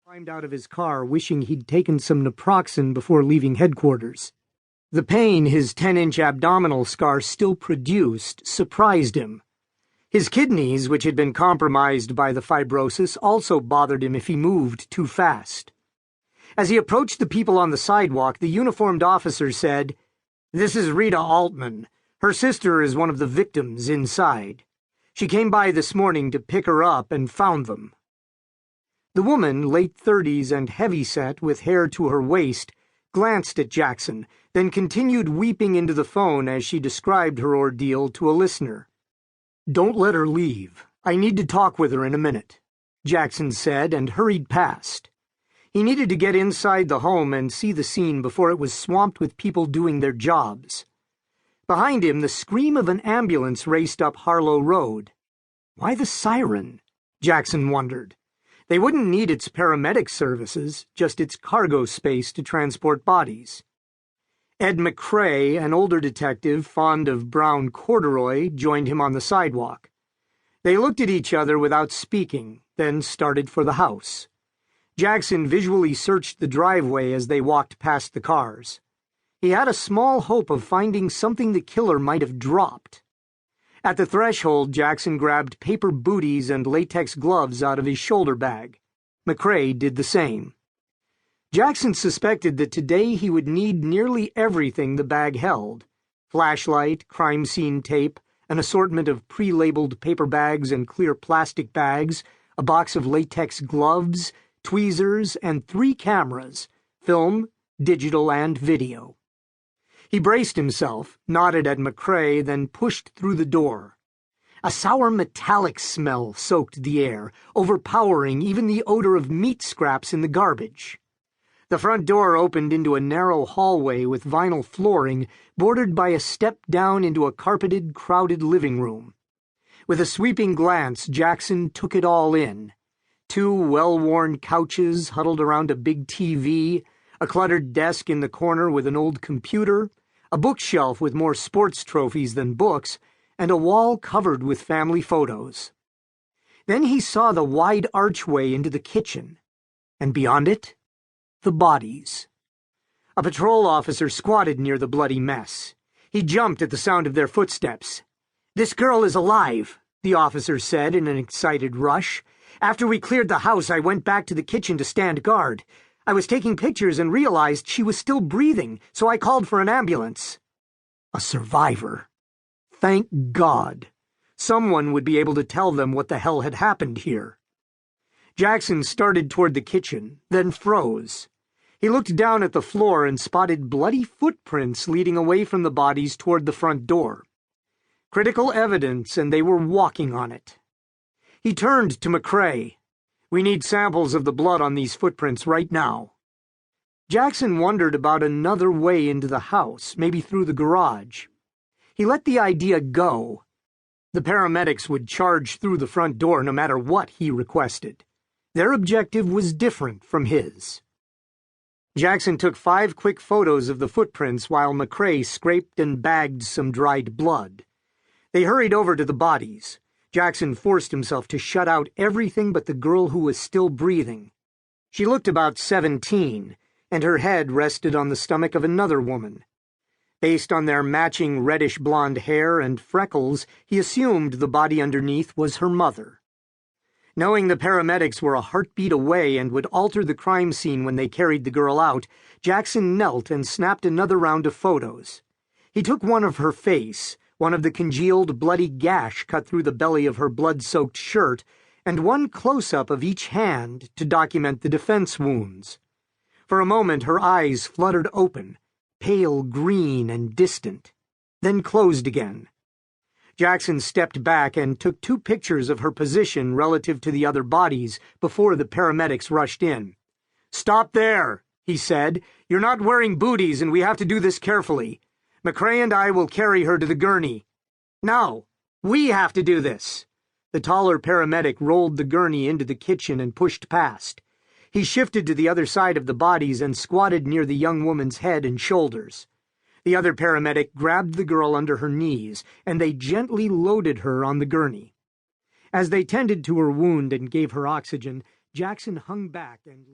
climbed out of his car, wishing he'd taken some naproxen before leaving headquarters. The pain his 10-inch abdominal scar still produced surprised him. His kidneys, which had been compromised by the fibrosis, also bothered him if he moved too fast. As he approached the people on the sidewalk, the uniformed officer said, "This is Rita Altman. Her sister is one of the victims inside. She came by this morning to pick her up and found them." The woman, late 30s and heavyset with hair to her waist, glanced at Jackson, then continued weeping into the phone as she described her ordeal to a listener. "Don't let her leave. I need to talk with her in a minute," Jackson said and hurried past. He needed to get inside the home and see the scene before it was swamped with people doing their jobs. Behind him, the scream of an ambulance raced up Harlow Road. Why the siren? Jackson wondered. They wouldn't need its paramedic services, just its cargo space to transport bodies. Ed McCrae, an older detective fond of brown corduroy, joined him on the sidewalk. They looked at each other without speaking, then started for the house. Jackson visually searched the driveway as they walked past the cars. He had a small hope of finding something the killer might have dropped. At the threshold, Jackson grabbed paper booties and latex gloves out of his shoulder bag. McCrae did the same. Jackson suspected that today he would need nearly everything the bag held: flashlight, crime scene tape, an assortment of pre-labeled paper bags and clear plastic bags, a box of latex gloves, tweezers, and 3 cameras: film, digital, and video. He braced himself, nodded at McCrae, then pushed through the door. A sour metallic smell soaked the air, overpowering even the odor of meat scraps in the garbage. The front door opened into a narrow hallway with vinyl flooring, bordered by a step down into a carpeted, crowded living room. With a sweeping glance, Jackson took it all in. 2 well-worn couches huddled around a big TV, a cluttered desk in the corner with an old computer, a bookshelf with more sports trophies than books, and a wall covered with family photos. Then he saw the wide archway into the kitchen, and beyond it, the bodies. A patrol officer squatted near the bloody mess. He jumped at the sound of their footsteps. "This girl is alive," the officer said in an excited rush. "After we cleared the house, I went back to the kitchen to stand guard. I was taking pictures and realized she was still breathing, so I called for an ambulance." A survivor. Thank God. Someone would be able to tell them what the hell had happened here. Jackson started toward the kitchen, then froze. He looked down at the floor and spotted bloody footprints leading away from the bodies toward the front door. Critical evidence, and they were walking on it. He turned to McCrae. "We need samples of the blood on these footprints right now." Jackson wondered about another way into the house, maybe through the garage. He let the idea go. The paramedics would charge through the front door no matter what he requested. Their objective was different from his. Jackson took 5 quick photos of the footprints while McCrae scraped and bagged some dried blood. They hurried over to the bodies. Jackson forced himself to shut out everything but the girl who was still breathing. She looked about 17, and her head rested on the stomach of another woman. Based on their matching reddish-blonde hair and freckles, he assumed the body underneath was her mother. Knowing the paramedics were a heartbeat away and would alter the crime scene when they carried the girl out, Jackson knelt and snapped another round of photos. He took one of her face, one of the congealed, bloody gash cut through the belly of her blood-soaked shirt, and one close-up of each hand to document the defense wounds. For a moment her eyes fluttered open, pale green and distant, then closed again. Jackson stepped back and took 2 pictures of her position relative to the other bodies before the paramedics rushed in. "Stop there," he said. "You're not wearing booties and we have to do this carefully. McCrae and I will carry her to the gurney." "No, we have to do this." The taller paramedic rolled the gurney into the kitchen and pushed past. He shifted to the other side of the bodies and squatted near the young woman's head and shoulders. The other paramedic grabbed the girl under her knees, and they gently loaded her on the gurney. As they tended to her wound and gave her oxygen, Jackson hung back and